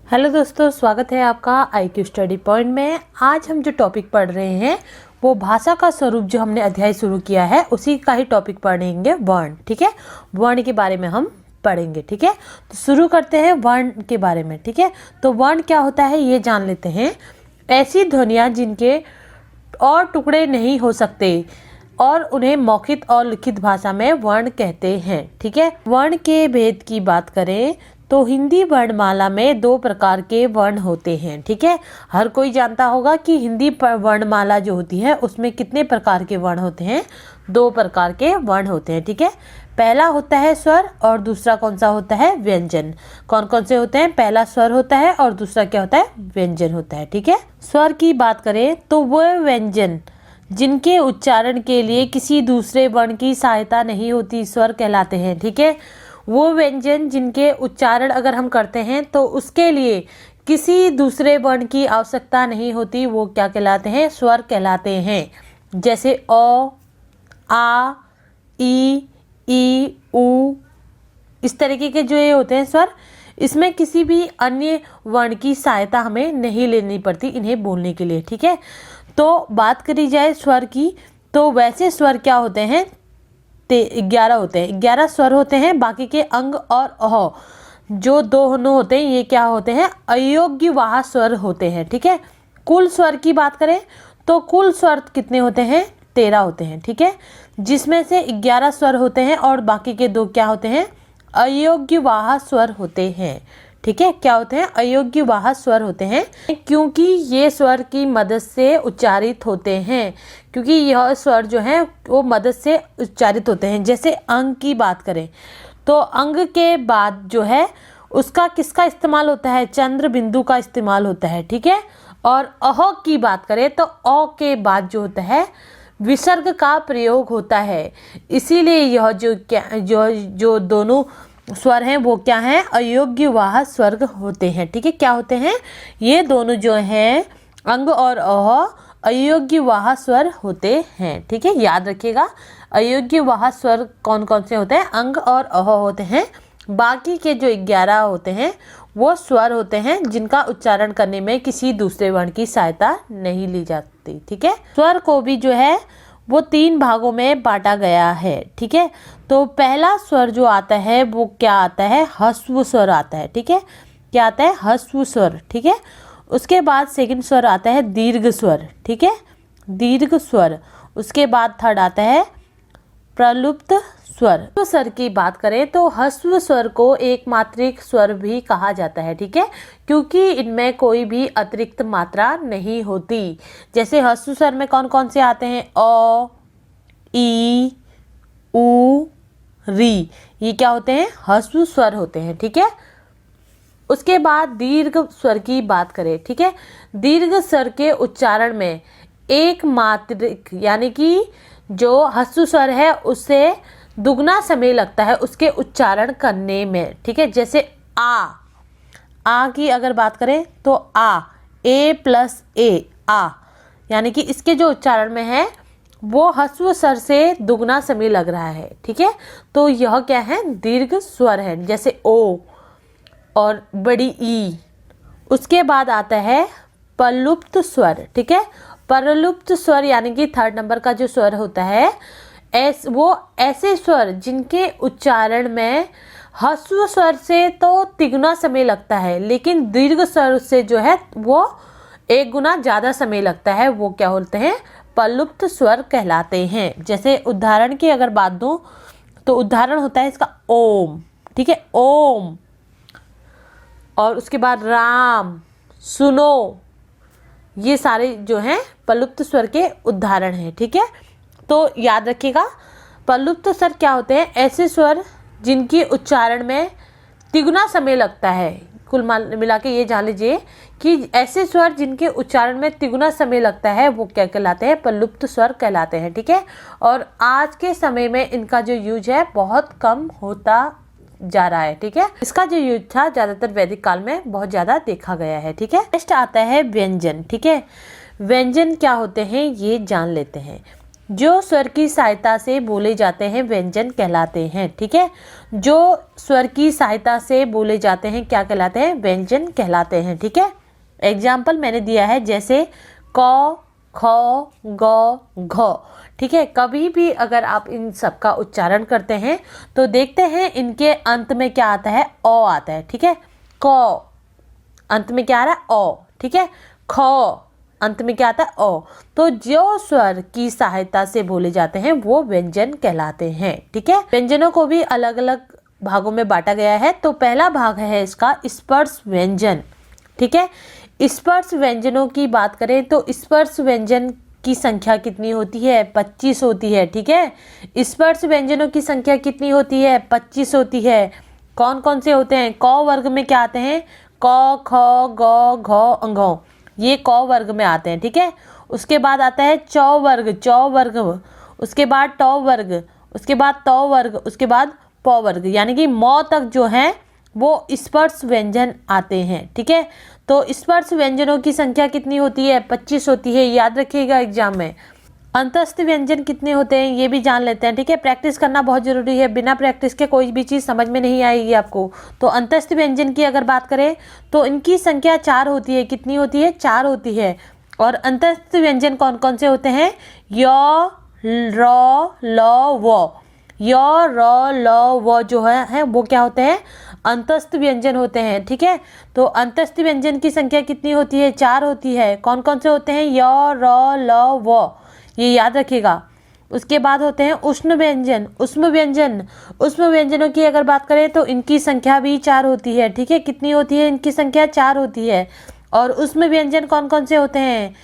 Hello दोस्तों, स्वागत है आपका IQ स्टडी पॉइंट में। आज हम जो टॉपिक पढ़ रहे हैं वो भाषा का स्वरूप, जो हमने अध्याय शुरू किया है उसी का ही टॉपिक पढ़ेंगे, वर्ण। ठीक है, वर्ण के बारे में हम पढ़ेंगे। ठीक है, तो शुरू करते हैं वर्ण के बारे में। ठीक है, तो वर्ण क्या होता है ये जान लेते हैं। ऐसी ध्वनियाँ जिनके और टुकड़े नहीं हो सकते और उन्हें मौखिक और लिखित भाषा में वर्ण कहते हैं। ठीक है, वर्ण के भेद की बात करें तो हिंदी वर्णमाला में 2 प्रकार के वर्ण होते हैं। ठीक है, हर कोई जानता होगा कि हिंदी वर्णमाला जो होती है उसमें कितने प्रकार के वर्ण होते हैं। 2 प्रकार के वर्ण होते हैं। ठीक है, पहला होता है स्वर और दूसरा कौन सा होता है, व्यंजन। कौन कौन से होते हैं, पहला स्वर होता है और दूसरा क्या होता है, व्यंजन होता है। ठीक है, स्वर की बात करें तो वह व्यंजन जिनके उच्चारण के लिए किसी दूसरे वर्ण की सहायता नहीं होती स्वर कहलाते हैं। ठीक है, वो व्यंजन जिनके उच्चारण अगर हम करते हैं तो उसके लिए किसी दूसरे वर्ण की आवश्यकता नहीं होती, वो क्या कहलाते हैं, स्वर कहलाते हैं। जैसे अ, आ, ई, उ, इस तरीके के जो ये होते हैं स्वर, इसमें किसी भी अन्य वर्ण की सहायता हमें नहीं लेनी पड़ती इन्हें बोलने के लिए। ठीक है, तो बात करी जाए स्वर की तो वैसे स्वर क्या होते हैं, 11 होते हैं। 11 स्वर होते हैं। बाकी के अंग और अह जो 2 होते हैं ये क्या होते हैं, अयोग्यवाह स्वर होते हैं। ठीक है, कुल स्वर की बात करें तो कुल स्वर कितने होते हैं, 13 होते हैं। ठीक है, जिसमें से 11 स्वर होते हैं और बाकी के 2 क्या होते हैं, अयोग्यवाह स्वर होते हैं। ठीक है, क्या होते हैं, अयोग्यवाह स्वर होते हैं, क्योंकि ये स्वर की मदद से उच्चारित होते हैं। क्योंकि यह स्वर जो है वो मदद से उच्चारित होते हैं। जैसे अंग की बात करें तो अंग के बाद जो है उसका किसका इस्तेमाल होता है, चंद्र बिंदु का इस्तेमाल होता है। ठीक है, और अह की बात करें तो अ के बाद जो होता है विसर्ग का प्रयोग होता है। इसीलिए यह जो दोनों स्वर हैं वो क्या हैं, अयोग्यवाह स्वर होते हैं। ठीक है, क्या होते हैं, ये दोनों जो हैं अंग और अह अयोग्यवाह स्वर होते हैं। ठीक है, याद रखिएगा, अयोग्यवाह स्वर कौन कौन से होते हैं, अंग और अह होते हैं। बाकी के जो 11 होते हैं वो स्वर होते हैं जिनका उच्चारण करने में किसी दूसरे वर्ण की सहायता नहीं ली जाती। ठीक है, स्वर को भी जो है वो 3 भागों में बांटा गया है। ठीक है, तो पहला स्वर जो आता है वो क्या आता है, ह्रस्व स्वर आता है। ठीक है, क्या आता है, ह्रस्व स्वर। ठीक है, उसके बाद सेकंड स्वर आता है दीर्घ स्वर। ठीक है, दीर्घ स्वर। उसके बाद थर्ड आता है प्रलुप्त स्वर। तो स्वर की बात करें तो ह्रस्व स्वर को एक मात्रिक स्वर भी कहा जाता है। ठीक है, क्योंकि इनमें कोई भी अतिरिक्त मात्रा नहीं होती। जैसे ह्रस्व स्वर में कौन कौन से आते हैं, अ, ई, उ, री, ये क्या होते हैं, ह्रस्व स्वर होते हैं। ठीक है, उसके बाद दीर्घ स्वर की बात करें। ठीक है, दीर्घ स्वर के उच्चारण में एक मात्रिक यानी कि जो ह्रस्व स्वर है उससे दुगना समय लगता है उसके उच्चारण करने में। ठीक है, जैसे आ की अगर बात करें तो आ, A+A, आ, यानी कि इसके जो उच्चारण में है वो ह्रस्व स्वर से दुगना समय लग रहा है। ठीक है, तो यह क्या है, दीर्घ स्वर है। जैसे ओ और बड़ी ई। उसके बाद आता है प्रलुप्त स्वर। ठीक है, प्रलुप्त स्वर यानी कि 3rd नंबर का जो स्वर होता है वो ऐसे स्वर जिनके उच्चारण में ह्रस्व स्वर से तो तिगुना समय लगता है लेकिन दीर्घ स्वर से जो है वो 1 गुना ज़्यादा समय लगता है, वो क्या होते हैं, प्रलुप्त स्वर कहलाते हैं। जैसे उदाहरण की अगर बात दूं तो उदाहरण होता है इसका ओम। ठीक है, ओम, और उसके बाद राम, सुनो, ये सारे जो हैं प्रलुप्त स्वर के उदाहरण हैं। ठीक है, तो याद रखिएगा, प्रलुप्त स्वर क्या होते हैं, ऐसे स्वर जिनके उच्चारण में तिगुना समय लगता है। कुल मिला के ये जान लीजिए कि ऐसे स्वर जिनके उच्चारण में तिगुना समय लगता है वो क्या कहलाते हैं, प्रलुप्त स्वर कहलाते हैं। ठीक है, और आज के समय में इनका जो यूज है बहुत कम होता जा रहा है। ठीक है, इसका जो यूज था ज़्यादातर वैदिक काल में बहुत ज़्यादा देखा गया है। ठीक है, नेक्स्ट आता है व्यंजन। ठीक है, व्यंजन क्या होते हैं ये जान लेते हैं। जो स्वर की सहायता से बोले जाते हैं व्यंजन कहलाते हैं। ठीक है, जो स्वर की सहायता से बोले जाते हैं क्या कहलाते हैं? व्यंजन कहलाते हैं। ठीक है, एग्जाम्पल मैंने दिया है जैसे क, ख, ग, घ। ठीक है, कभी भी अगर आप इन सब का उच्चारण करते हैं तो देखते हैं इनके अंत में क्या आता है? ओ आता है। ठीक है, क अंत में क्या आ रहा है? ओ। ठीक है, ख अंत में क्या आता है? ओ। तो जो स्वर की सहायता से बोले जाते हैं वो व्यंजन कहलाते हैं। ठीक है, व्यंजनों को भी अलग अलग भागों में बांटा गया है। तो पहला भाग है इसका स्पर्श व्यंजन। ठीक है, स्पर्श व्यंजनों की बात करें तो स्पर्श व्यंजन की संख्या कितनी होती है? 25 होती है। ठीक है, स्पर्श व्यंजनों की संख्या कितनी होती है? 25 होती है। कौन कौन से होते हैं? क वर्ग में क्या आते हैं? क, ख, ग, घ, घ, ये क वर्ग में आते हैं। ठीक है, उसके बाद आता है च वर्ग, उसके बाद ट वर्ग, उसके बाद त वर्ग, उसके बाद प वर्ग, यानी कि म तक जो है वो स्पर्श व्यंजन आते हैं। ठीक है, तो स्पर्श व्यंजनों की संख्या कितनी होती है? 25 होती है, याद रखिएगा एग्जाम में। अंतस्थ व्यंजन कितने होते हैं ये भी जान लेते हैं। ठीक है, प्रैक्टिस करना बहुत जरूरी है, बिना प्रैक्टिस के कोई भी चीज़ समझ में नहीं आएगी आपको। तो अंतस्थ व्यंजन की अगर बात करें तो इनकी संख्या 4 होती है। कितनी होती है? 4 होती है। और अंतस्थ व्यंजन कौन कौन से होते हैं? य, र, ल, व। य, र, ल, व जो है वो क्या होते हैं? अंतस्थ व्यंजन होते हैं। ठीक है, तो अंतस्थ व्यंजन की संख्या कितनी होती है? 4 होती है। कौन कौन से होते हैं? य, र, ल, व, ये याद रखिएगा। उसके बाद होते हैं उष्ण व्यंजन, उष्म व्यंजनों की अगर बात करें तो इनकी संख्या भी 4 होती है। ठीक है, कितनी होती है? इनकी संख्या 4 होती है। और उष्म व्यंजन कौन कौन से होते हैं?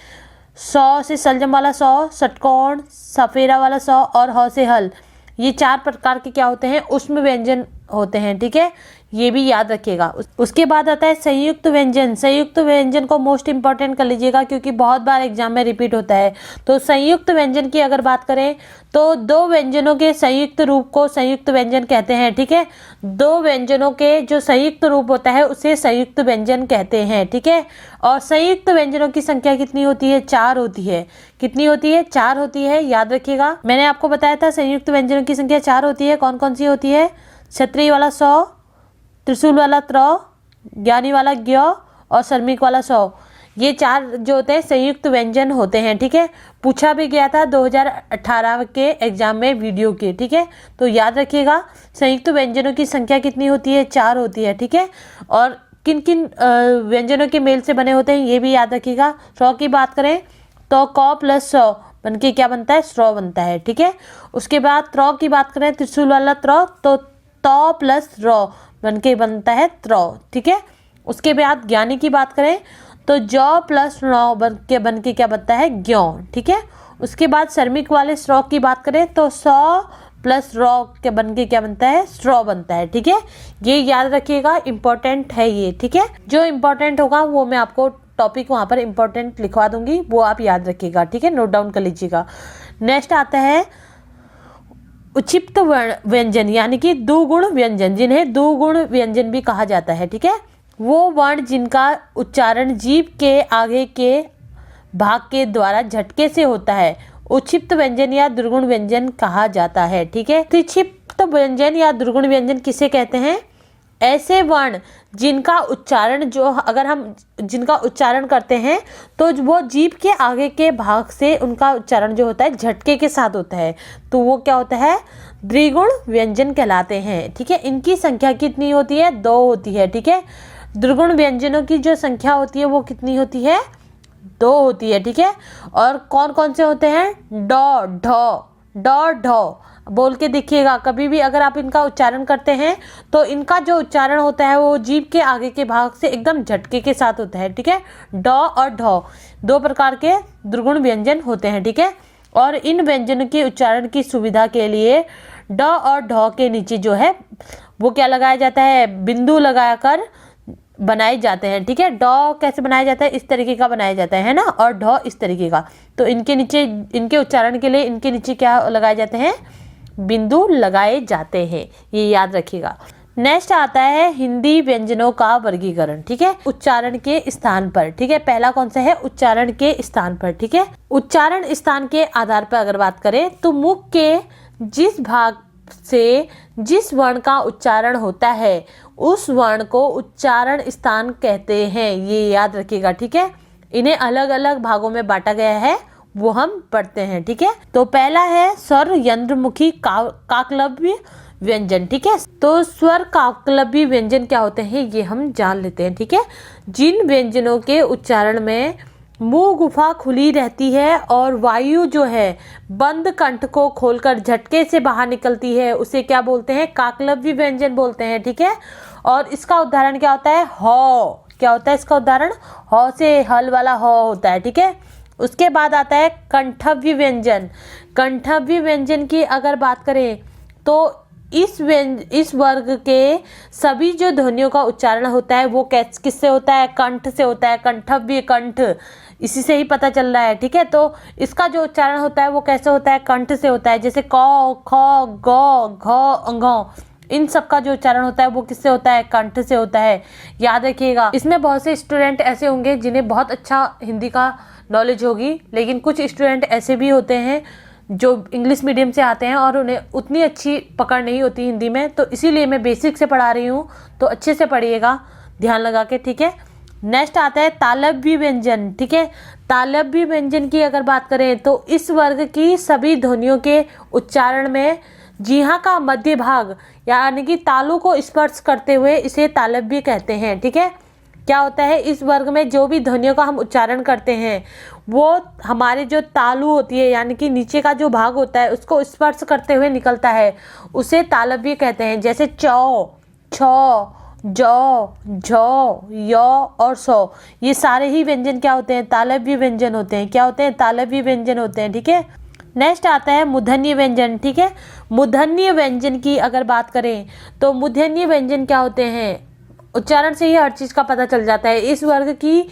सौ से सलजम वाला सौ, षटकोण, सफेरा वाला सौ और ह से हल, ये 4 प्रकार के क्या होते हैं? उष्म व्यंजन होते हैं। ठीक है, ये भी याद रखिएगा। उसके बाद आता है संयुक्त व्यंजन। संयुक्त व्यंजन को मोस्ट इंपॉर्टेंट कर लीजिएगा क्योंकि बहुत बार एग्जाम में रिपीट होता है। तो संयुक्त व्यंजन की अगर बात करें तो 2 व्यंजनों के संयुक्त रूप को संयुक्त व्यंजन कहते हैं। ठीक है, 2 व्यंजनों के जो संयुक्त रूप होता है उसे संयुक्त व्यंजन कहते हैं। ठीक है, और संयुक्त व्यंजनों की संख्या कितनी होती है? 4 होती है। कितनी होती है? 4 होती है, याद रखिएगा। मैंने आपको बताया था संयुक्त व्यंजनों की संख्या 4 होती है। कौन कौन सी होती है? क्षत्रिय वाला सौ, त्रिशूल वाला त्र, ज्ञानी वाला ज्ञ और श्रमिक वाला सौ, ये 4 जो होते हैं संयुक्त व्यंजन होते हैं। ठीक है, पूछा भी गया था 2018 के एग्जाम में वीडियो के। ठीक है, तो याद रखिएगा संयुक्त व्यंजनों की संख्या कितनी होती है? 4 होती है। ठीक है, और किन किन व्यंजनों के मेल से बने होते हैं ये भी याद रखिएगा। सौ की बात करें तो क प्लस सौ बन के क्या बनता है? स्ट्रॉ बनता है। ठीक है, उसके बाद त्र की बात करें, त्रिशूल वाला त्र, तो त प्लस र बन के बनता है त्र। ठीक है, उसके बाद ज्ञानी की बात करें तो ज प्लस ण बन के क्या बनता है? ज्ञ। ठीक है, उसके बाद श्रमिक वाले स्ट्रॉ की बात करें तो स प्लस र के बन के क्या बनता है? स्ट्रॉ बनता है। ठीक है, ये याद रखिएगा, इंपॉर्टेंट है ये। ठीक है, जो इंपॉर्टेंट होगा वो मैं आपको टॉपिक वहाँ पर इंपॉर्टेंट लिखवा दूंगी, वो आप याद रखिएगा। ठीक है, नोट डाउन कर लीजिएगा। नेक्स्ट आता है उक्षिप्त व्यंजन, यानी कि दुगुण व्यंजन, जिन्हें दुगुण व्यंजन भी कहा जाता है। ठीक है, वो वर्ण जिनका उच्चारण जीभ के आगे के भाग के द्वारा झटके से होता है उक्षिप्त व्यंजन या दुर्गुण व्यंजन कहा जाता है। ठीक है, त्रिक्षिप्त व्यंजन या दुर्गुण व्यंजन किसे कहते हैं? ऐसे वर्ण जिनका उच्चारण जिनका उच्चारण करते हैं तो वो जीभ के आगे के भाग से उनका उच्चारण जो होता है झटके के साथ होता है, तो वो क्या होता है? द्विगुण व्यंजन कहलाते हैं। ठीक है, इनकी संख्या कितनी होती है? 2 होती है। ठीक है, दुर्गुण व्यंजनों की जो संख्या होती है वो कितनी होती है? 2 होती है। ठीक है, और कौन कौन से होते हैं? ड, ढ बोल के देखिएगा। कभी भी अगर आप इनका उच्चारण करते हैं तो इनका जो उच्चारण होता है वो जीभ के आगे के भाग से एकदम झटके के साथ होता है। ठीक है, ड और ढ 2 प्रकार के दुर्गुण व्यंजन होते हैं। ठीक है, और इन व्यंजनों के उच्चारण की सुविधा के लिए ड और ढ के नीचे जो है वो क्या लगाया जाता है? बिंदु लगाकर बनाए जाते हैं। ठीक है, ड कैसे बनाया जाता है? इस तरीके का बनाया जाता है ना, और ढ इस तरीके का। तो इनके नीचे, इनके उच्चारण के लिए इनके नीचे क्या लगाए जाते हैं? बिंदु लगाए जाते हैं, ये याद रखिएगा। नेक्स्ट आता है हिंदी व्यंजनों का वर्गीकरण, ठीक है, उच्चारण के स्थान पर, ठीक है। पहला कौन सा है, उच्चारण के स्थान पर, ठीक है। उच्चारण स्थान के आधार पर अगर बात करें तो मुख के जिस भाग से जिस वर्ण का उच्चारण होता है उस वर्ण को उच्चारण स्थान कहते हैं, ये याद रखिएगा, ठीक है। इन्हें अलग अलग भागों में बांटा गया है, वो हम पढ़ते हैं, ठीक है। तो पहला है स्वर यंत्रमुखी काकलव्य व्यंजन, ठीक है। तो स्वर काकलव्य व्यंजन क्या होते हैं ये हम जान लेते हैं, ठीक है। जिन व्यंजनों के उच्चारण में मुंह गुफा खुली रहती है और वायु जो है बंद कंठ को खोलकर झटके से बाहर निकलती है, उसे क्या बोलते हैं, काकलव्य व्यंजन बोलते हैं, ठीक है। और इसका उदाहरण क्या होता है, हौ, क्या होता है इसका उदाहरण, हौ से हल वाला हौ होता है, ठीक है। उसके बाद आता है कंठव्य व्यंजन। कंठव्य व्यंजन की अगर बात करें तो इस वर्ग के सभी जो ध्वनियों का उच्चारण होता है वो किससे होता है, कंठ से होता है। कंठव्य, कंठ, इसी से ही पता चल रहा है, ठीक है। तो इसका जो उच्चारण होता है वो कैसे होता है, कंठ से होता है। जैसे क, ख, ग, घ, घ, इन सब का जो उच्चारण होता है वो किससे होता है, कंठ से होता है, याद रखिएगा। इसमें बहुत से स्टूडेंट ऐसे होंगे जिन्हें बहुत अच्छा हिंदी का नॉलेज होगी, लेकिन कुछ स्टूडेंट ऐसे भी होते हैं जो इंग्लिश मीडियम से आते हैं और उन्हें उतनी अच्छी पकड़ नहीं होती हिंदी में, तो इसीलिए मैं बेसिक से पढ़ा रही हूँ, तो अच्छे से पढ़िएगा ध्यान लगा के, ठीक है। नेक्स्ट आता है तालव्य व्यंजन, ठीक है। तालव्य व्यंजन की अगर बात करें तो इस वर्ग की सभी ध्वनियों के उच्चारण में जीहा का मध्य भाग यानी कि तालु को स्पर्श करते हुए इसे तालव्य कहते हैं, ठीक है। क्या होता है, इस वर्ग में जो भी ध्वनियों का हम उच्चारण करते हैं वो हमारे जो तालु होती है यानी कि नीचे का जो भाग होता है उसको स्पर्श करते हुए निकलता है, उसे तालव्य कहते हैं। जैसे चौ, छौ, जौ, झौ, यौ और सौ, ये सारे ही व्यंजन क्या होते हैं, तालव्य व्यंजन होते हैं। क्या होते हैं, तालव्य व्यंजन होते हैं, ठीक है। नेक्स्ट आता है मूर्धन्य व्यंजन, ठीक है। मूर्धन्य व्यंजन की अगर बात करें तो मूर्धन्य व्यंजन क्या होते हैं, उच्चारण से ही हर चीज़ का पता चल जाता है। इस वर्ग की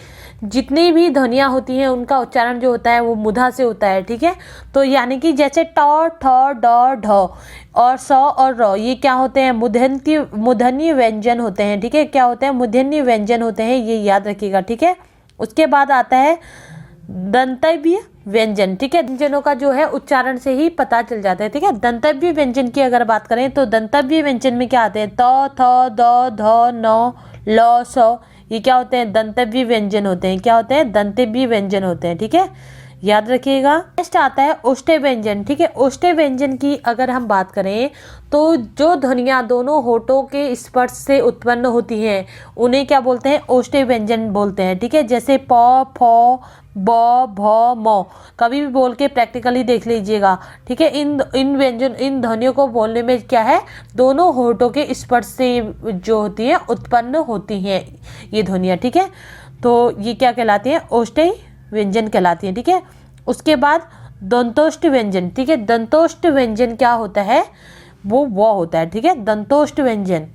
जितनी भी ध्वनियाँ होती हैं उनका उच्चारण जो होता है वो मुधा से होता है, ठीक है। तो यानी कि जैसे ट, ठ, ड, ढ और स और र, ये क्या होते हैं, मूर्धन्य व्यंजन होते हैं, ठीक है। क्या होते हैं, मूर्धन्य व्यंजन होते हैं, ये याद रखिएगा, ठीक है। उसके बाद आता है दंतव्य व्यंजन, ठीक है। व्यंजनों का जो है उच्चारण से ही पता चल जाता है, ठीक है। दंतव्य व्यंजन की अगर बात करें तो दंतव्य व्यंजन में क्या आते हैं, त, थ, द, ध, न, ल, स, ये क्या होते हैं, दंतव्य व्यंजन होते हैं। क्या होते हैं, दंतव्य व्यंजन होते हैं, ठीक है, याद रखिएगा। नेक्स्ट आता है ओष्ठ्य व्यंजन, ठीक है। ओष्ठ्य व्यंजन की अगर हम बात करें तो जो ध्वनियाँ दोनों होठों के स्पर्श से उत्पन्न होती हैं उन्हें क्या बोलते हैं, ओष्ठ्य व्यंजन बोलते हैं, ठीक है। जैसे प, फ, ब, भ, म, कभी भी बोल के प्रैक्टिकली देख लीजिएगा, ठीक है। इन ध्वनियों को बोलने में क्या है, दोनों होठों के स्पर्श से जो होती है उत्पन्न होती हैं ये ध्वनियाँ, ठीक है। तो ये क्या कहलाती हैं, ओष्ठ्य व्यंजन कहलाती है, ठीक है। उसके बाद दंतोष्ठ व्यंजन, ठीक है। दंतोष्ठ व्यंजन क्या होता है, वो होता है, ठीक है। दंतोष्ठ व्यंजन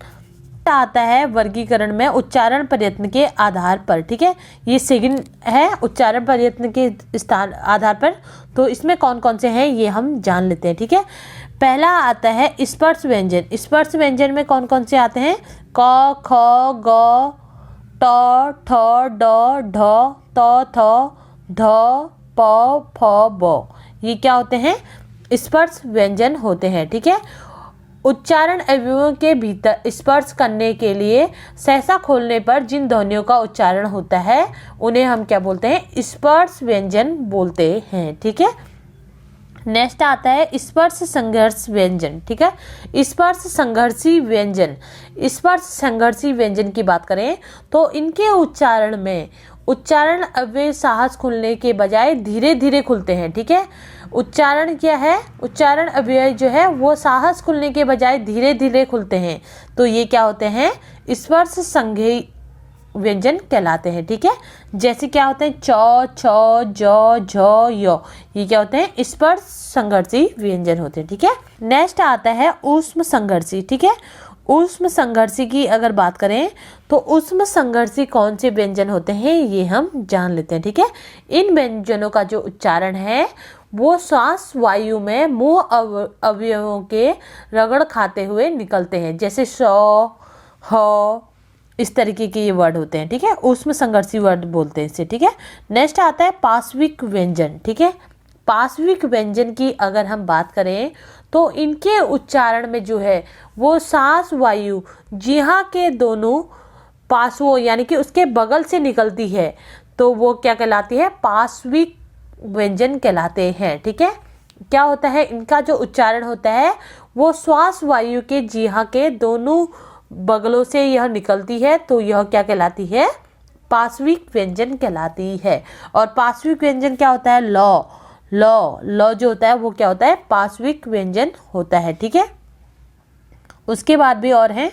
आता है वर्गीकरण में उच्चारण प्रयत्न के आधार पर, ठीक है। ये सेकंड है उच्चारण प्रयत्न के स्थान आधार पर, तो इसमें कौन कौन से हैं ये हम जान लेते हैं, ठीक है। पहला आता है स्पर्श व्यंजन। स्पर्श व्यंजन में कौन कौन से आते हैं, क, ख, ग, ट, ठ, ड, ढ, त, थ, ध, प, फ, ब, ये क्या होते हैं, स्पर्श व्यंजन होते हैं, ठीक है। उच्चारण अवयवों के भीतर स्पर्श करने के लिए सहसा खोलने पर जिन ध्वनियों का उच्चारण होता है उन्हें हम क्या बोलते हैं, स्पर्श व्यंजन बोलते हैं, ठीक है। नेक्स्ट आता है स्पर्श संघर्ष व्यंजन, ठीक है। स्पर्श संघर्षी व्यंजन, स्पर्श संघर्षी व्यंजन की बात करें तो इनके उच्चारण में उच्चारण अव्यय साहस खुलने के बजाय धीरे धीरे खुलते हैं, ठीक है। उच्चारण क्या है, उच्चारण अव्यय जो है वो साहस खुलने के बजाय धीरे धीरे खुलते हैं, तो ये क्या होते हैं, स्पर्श संघी व्यंजन कहलाते हैं, ठीक है। जैसे क्या होते हैं, च, छ, ज, झ, य, ये क्या होते हैं, स्पर्श संघर्षी व्यंजन होते हैं, ठीक है। नेक्स्ट आता है ऊष्म संघर्षी, ठीक है। ऊष्म संघर्षी की अगर बात करें तो ऊष्म संघर्षी कौन से व्यंजन होते हैं ये हम जान लेते हैं, ठीक है। इन व्यंजनों का जो उच्चारण है वो श्वास वायु में मुंह अवयवों के रगड़ खाते हुए निकलते हैं, जैसे श, ह, इस तरीके के ये वर्ड होते हैं, ठीक है। उसमें संघर्षी वर्ड बोलते हैं इसे, ठीक है। नेक्स्ट आता है पार्श्विक व्यंजन, ठीक है। पार्श्विक व्यंजन की अगर हम बात करें तो इनके उच्चारण में जो है वो सांस वायु जिह्वा के दोनों पार्श्वों यानी कि उसके बगल से निकलती है, तो वो क्या कहलाती है, पार्श्विक व्यंजन कहलाते हैं, ठीक है। क्या होता है, इनका जो उच्चारण होता है वो श्वास वायु के जिह्वा के दोनों बगलों से यह निकलती है, तो यह क्या कहलाती है, पार्श्विक व्यंजन कहलाती है। और पार्श्विक व्यंजन क्या होता है, लौ लौ लौ जो होता है वो क्या होता है, पार्श्विक व्यंजन होता है, ठीक है। उसके बाद भी और हैं,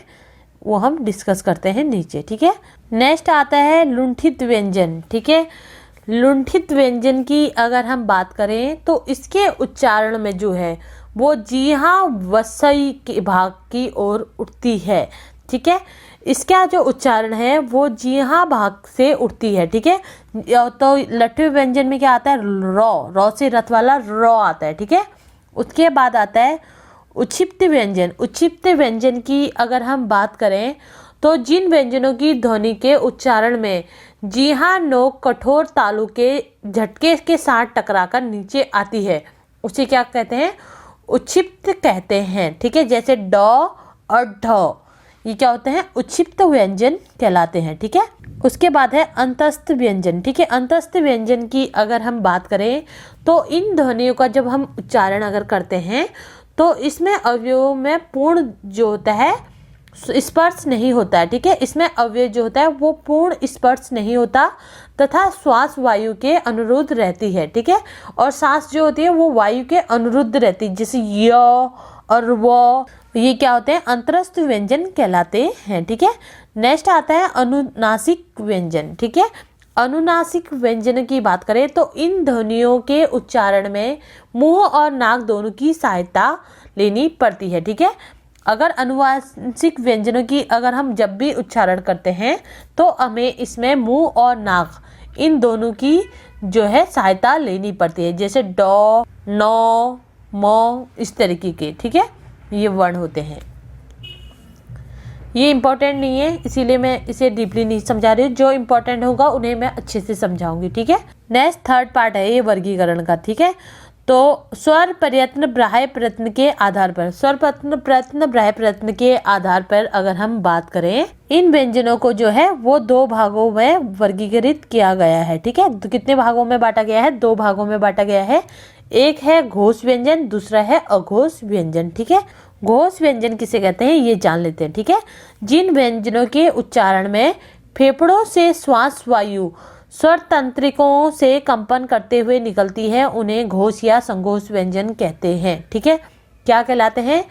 वो हम डिस्कस करते हैं नीचे, ठीक है। नेक्स्ट आता है लुंठित व्यंजन, ठीक है। लुंठित व्यंजन की अगर हम बात करें तो इसके उच्चारण में जो है वो जिह्वा वसई के भाग की ओर उठती है, ठीक है। इसका जो उच्चारण है वो जिह्वा भाग से उठती है, ठीक है। तो लठ्ठे व्यंजन में क्या आता है, रौ से रथ वाला रौ आता है, ठीक है। उसके बाद आता है उच्छिप्त व्यंजन। उच्छिप्त व्यंजन की अगर हम बात करें तो जिन व्यंजनों की ध्वनि के उच्चारण में जिह्वा नोक कठोर तालु के झटके के साथ टकराकर नीचे आती है, उसे क्या कहते हैं, उच्छिप्त कहते हैं, ठीक है। जैसे ड और ढ, ये क्या होते हैं, उच्छिप्त व्यंजन कहलाते हैं, ठीक है। उसके बाद है अंतस्थ व्यंजन, ठीक है। अंतस्थ व्यंजन की अगर हम बात करें तो इन ध्वनियों का जब हम उच्चारण अगर करते हैं तो इसमें अवयवों में पूर्ण जो होता है स्पर्श नहीं होता है, ठीक है। इसमें अवयव जो होता है वो पूर्ण स्पर्श नहीं होता तथा श्वास वायु के अनुरुद्ध रहती है, ठीक है। और सांस जो होती है वो वायु के अनुरुद्ध रहती है, जैसे य और वो, ये क्या होते हैं, अंतरस्थ व्यंजन कहलाते हैं, ठीक है। नेक्स्ट आता है अनुनासिक व्यंजन, ठीक है। अनुनासिक व्यंजन की बात करें तो इन ध्वनियों के उच्चारण में मुंह और नाक दोनों की सहायता लेनी पड़ती है, ठीक है। अगर अनुनासिक व्यंजनों की अगर हम जब भी उच्चारण करते हैं तो हमें इसमें मुंह और नाक इन दोनों की जो है सहायता लेनी पड़ती है, जैसे डॉ, नौ, मौ, इस तरीके के, ठीक है, ये वर्ण होते हैं। ये इम्पोर्टेंट नहीं है इसीलिए मैं इसे डीपली नहीं समझा रही हूँ, जो इम्पोर्टेंट होगा उन्हें मैं अच्छे से समझाऊंगी, ठीक है। नेक्स्ट थर्ड पार्ट है ये वर्गीकरण का, ठीक है। तो स्वर प्रयत्न ब्राह्य प्रयत्न के आधार पर, स्वर प्रयत्न ब्राह्य प्रयत्न के आधार पर अगर हम बात करें, इन व्यंजनों को जो है वो दो भागों में वर्गीकृत किया गया है, ठीक है। तो कितने भागों में बांटा गया है, दो भागों में बांटा गया है। एक है घोष व्यंजन, दूसरा है अघोष व्यंजन, ठीक है। घोष व्यंजन किसे कहते हैं ये जान लेते हैं, ठीक है। जिन व्यंजनों के उच्चारण में फेफड़ों से श्वास वायु स्वर तंत्रिकों से कंपन करते हुए निकलती है उन्हें घोष या संघोष व्यंजन कहते हैं, ठीक है। क्या कहलाते हैं,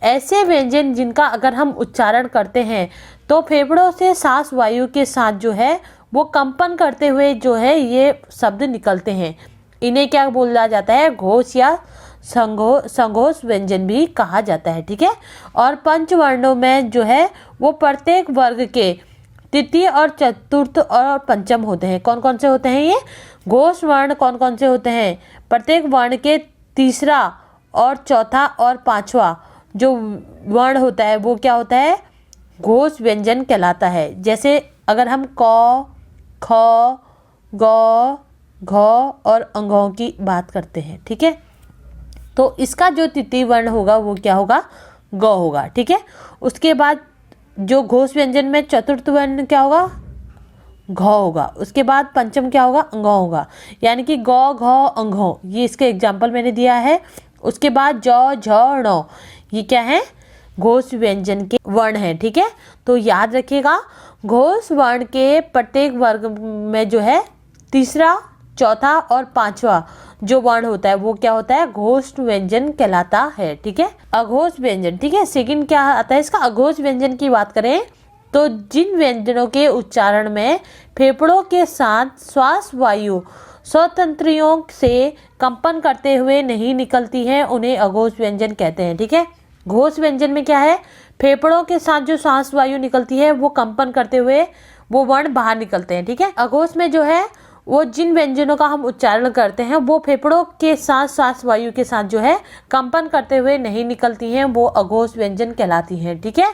ऐसे व्यंजन जिनका अगर हम उच्चारण करते हैं तो फेफड़ों से सांस वायु के साथ जो है वो कंपन करते हुए जो है ये शब्द निकलते हैं, इन्हें क्या बोला जाता है, घोष या संघोष व्यंजन भी कहा जाता है, ठीक है। और पंचवर्णों में जो है वो प्रत्येक वर्ग के तृतीय और चतुर्थ और पंचम होते हैं। कौन कौन से होते हैं ये घोष वर्ण, कौन कौन से होते हैं, प्रत्येक वर्ण के तीसरा और चौथा और पांचवा जो वर्ण होता है वो क्या होता है, घोष व्यंजन कहलाता है। जैसे अगर हम क, ख, ग, घ और अंगों की बात करते हैं, ठीक है, तो इसका जो तृतीय वर्ण होगा वो क्या होगा, ग होगा, ठीक है। उसके बाद जो घोष व्यंजन में चतुर्थ वर्ण क्या होगा, घ होगा। उसके बाद पंचम क्या होगा, अंग होगा, यानी कि ग, घ, अंग, ये इसके एग्जाम्पल मैंने दिया है। उसके बाद ज, झ, ण, ये क्या है, घोष व्यंजन के वर्ण हैं, ठीक है। तो याद रखिएगा घोष वर्ण के प्रत्येक वर्ग में जो है तीसरा, चौथा और पांचवा जो वर्ण होता है वो क्या होता है, घोष व्यंजन कहलाता है, ठीक है। अघोष व्यंजन, ठीक है। सेकंड क्या आता है इसका, अघोष व्यंजन की बात करें तो जिन व्यंजनों के उच्चारण में फेफड़ों के साथ श्वास वायु स्वतंत्रियों से कंपन करते हुए नहीं निकलती है उन्हें अघोष व्यंजन कहते हैं, ठीक है। घोष व्यंजन में क्या है, फेफड़ों के साथ जो श्वास वायु निकलती है वो कंपन करते हुए वो वर्ण बाहर निकलते हैं, ठीक है। अघोष में जो है वो जिन व्यंजनों का हम उच्चारण करते हैं वो फेफड़ों के साथ श्वास वायु के साथ जो है कंपन करते हुए नहीं निकलती हैं, वो अघोष व्यंजन कहलाती हैं। ठीक है।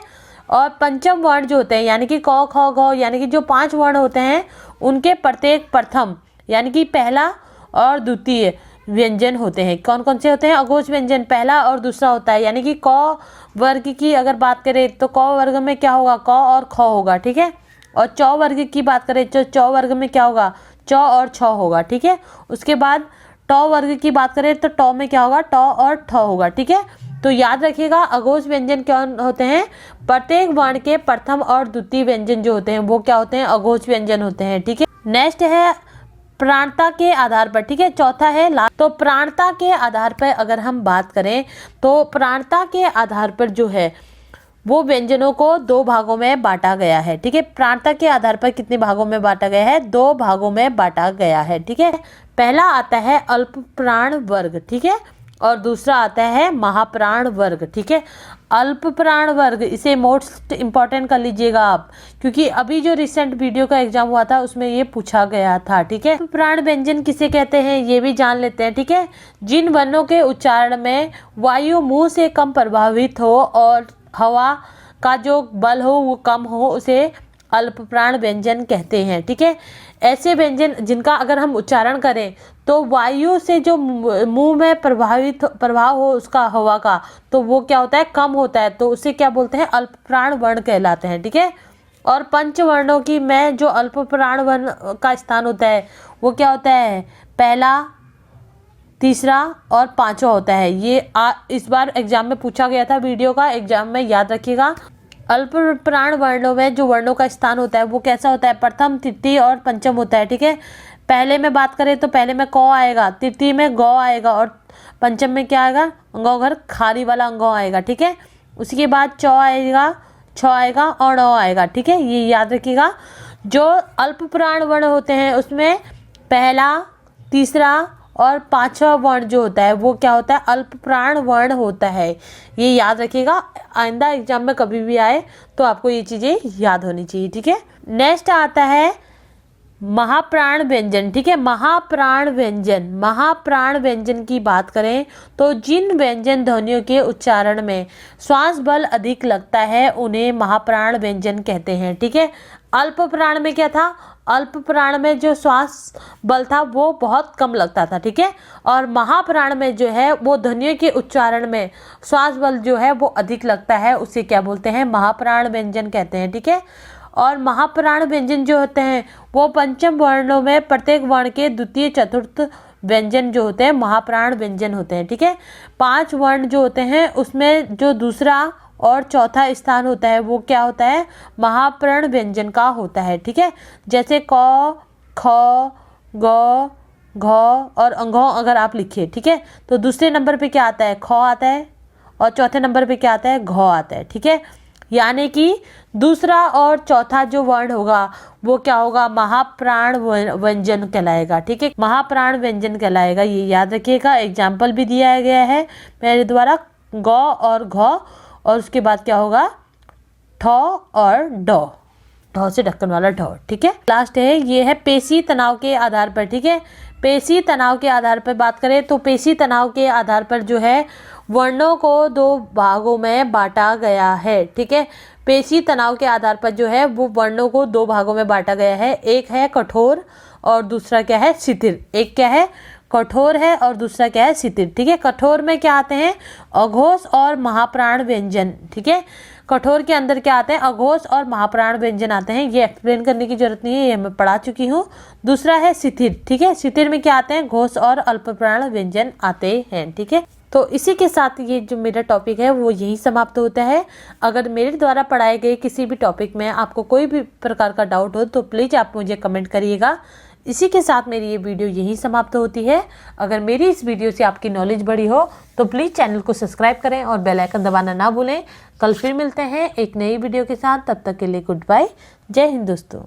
और पंचम वर्ण जो होते हैं यानी कि क ख ग यानी कि जो 5 वर्ण होते हैं उनके प्रत्येक प्रथम यानी कि पहला और द्वितीय व्यंजन होते हैं। कौन कौन से होते हैं? अघोष व्यंजन पहला और दूसरा होता है। यानी कि क वर्ग की अगर बात करें तो क वर्ग में क्या होगा? क और ख होगा। ठीक है। और च वर्ग की बात करें तो च वर्ग में क्या होगा? च और छ होगा। ठीक है। उसके बाद ट वर्ग की बात करें तो ट में क्या होगा? ट और ठ होगा। ठीक है। तो याद रखिएगा अघोष व्यंजन क्या होते हैं? प्रत्येक वर्ण के प्रथम और द्वितीय व्यंजन जो होते हैं वो क्या होते हैं? अघोष व्यंजन होते हैं। ठीक है। नेक्स्ट है प्राणता के आधार पर। ठीक है। चौथा है तो प्राणता के आधार पर अगर हम बात करें तो प्राणता के आधार पर जो है वो व्यंजनों को 2 भागों में बांटा गया है। ठीक है। प्राणता के आधार पर कितने भागों में बांटा गया है? 2 भागों में बांटा गया है। ठीक है। पहला आता है अल्प प्राण वर्ग। ठीक है। और दूसरा आता है महाप्राण वर्ग। ठीक है। अल्प प्राण वर्ग इसे मोस्ट इंपॉर्टेंट कर लीजिएगा आप, क्योंकि अभी जो रिसेंट वीडियो का एग्जाम हुआ था उसमें ये पूछा गया था। ठीक है। प्राण व्यंजन किसे कहते हैं ये भी जान लेते हैं। ठीक है। जिन वर्णों के उच्चारण में वायु मुंह से कम प्रभावित हो और हवा का जो बल हो वो कम हो उसे अल्प प्राण व्यंजन कहते हैं। ठीक है। ऐसे व्यंजन जिनका अगर हम उच्चारण करें तो वायु से जो मुंह में प्रभाव हो उसका हवा का, तो वो क्या होता है? कम होता है, तो उसे क्या बोलते हैं? अल्प प्राण वर्ण कहलाते हैं। ठीक है। और पंच वर्णों की में जो अल्प प्राण वर्ण का स्थान होता है वो क्या होता है? पहला, तीसरा और पांचवा होता है। ये इस बार एग्जाम में पूछा गया था, वीडियो का एग्जाम में, याद रखिएगा। अल्प प्राण वर्णों में जो वर्णों का स्थान होता है वो कैसा होता है? प्रथम, तृतीय और पंचम होता है। ठीक है। पहले में बात करें तो पहले में क आएगा, तृतीय में ग आएगा और पंचम में क्या आएगा? अंगोघर खाली वाला अंगो आएगा। ठीक है। उसके बाद च आएगा, छ आएगा और ण आएगा। ठीक है। ये याद रखिएगा। जो अल्प प्राण वर्ण होते हैं उसमें पहला, तीसरा और पांचवा वर्ण जो होता है वो क्या होता है? अल्प प्राण वर्ण होता है। ये याद रखिएगा, आइंदा एग्जाम में कभी भी आए तो आपको ये चीजें याद होनी चाहिए। ठीक है। नेक्स्ट आता है महाप्राण व्यंजन। ठीक है। महाप्राण व्यंजन, महाप्राण व्यंजन की बात करें तो जिन व्यंजन ध्वनियों के उच्चारण में श्वास बल अधिक लगता है उन्हें महाप्राण व्यंजन कहते हैं। ठीक है। अल्प प्राण में क्या था? अल्प प्राण में जो श्वास बल था वो बहुत कम लगता था। ठीक है। और महाप्राण में जो है वो ध्वनियों के उच्चारण में श्वास बल जो है वो अधिक लगता है, उसे क्या बोलते हैं? महाप्राण व्यंजन कहते हैं। ठीक है। और महाप्राण व्यंजन जो होते हैं वो पंचम वर्णों में प्रत्येक वर्ण के द्वितीय चतुर्थ व्यंजन जो होते हैं महाप्राण व्यंजन होते हैं। ठीक है। 5 वर्ण जो होते हैं उसमें जो दूसरा और चौथा स्थान होता है वो क्या होता है? महाप्राण व्यंजन का होता है। ठीक है। जैसे क, ख, ग, घ और अंघ अगर आप लिखिए, ठीक है, तो दूसरे नंबर पे क्या आता है? ख आता है और चौथे नंबर पे क्या आता है? घ आता है। ठीक है। यानी कि दूसरा और चौथा जो वर्ण होगा वो क्या होगा? महाप्राण व्यंजन कहलाएगा। ठीक है। महाप्राण व्यंजन कहलाएगा, ये याद रखिएगा। एग्जाम्पल भी दिया गया है मेरे द्वारा, ग और घ, और उसके बाद क्या होगा? ठ और ड, ढ से ढक्कन वाला ढ। ठीक है। लास्ट है ये है पेशी तनाव के आधार पर। ठीक है। पेशी तनाव के आधार पर बात करें तो पेशी तनाव के आधार पर जो है वर्णों को 2 भागों में बांटा गया है। ठीक है। पेशी तनाव के आधार पर जो है वो वर्णों को 2 भागों में बांटा गया है। एक है कठोर और दूसरा क्या है? शिथिल। एक क्या है? कठोर है और दूसरा क्या है? शिथिल। ठीक है। कठोर में क्या आते हैं? अघोष और महाप्राण व्यंजन। ठीक है। कठोर के अंदर क्या आते हैं? अघोष और महाप्राण व्यंजन आते हैं। ये एक्सप्लेन करने की जरूरत नहीं है, ये मैं पढ़ा चुकी हूँ। दूसरा है शिथिल। ठीक है। शिथिल में क्या आते हैं? घोष और अल्पप्राण व्यंजन आते हैं। ठीक है। तो इसी के साथ ये जो मेरा टॉपिक है वो यही समाप्त होता है। अगर मेरे द्वारा पढ़ाए गए किसी भी टॉपिक में आपको कोई भी प्रकार का डाउट हो तो प्लीज़ आप मुझे कमेंट करिएगा। इसी के साथ मेरी ये वीडियो यहीं समाप्त होती है। अगर मेरी इस वीडियो से आपकी नॉलेज बढ़ी हो तो प्लीज़ चैनल को सब्सक्राइब करें और बेल आइकन दबाना ना भूलें। कल फिर मिलते हैं एक नई वीडियो के साथ, तब तक के लिए गुड बाय। जय हिंद दोस्तों।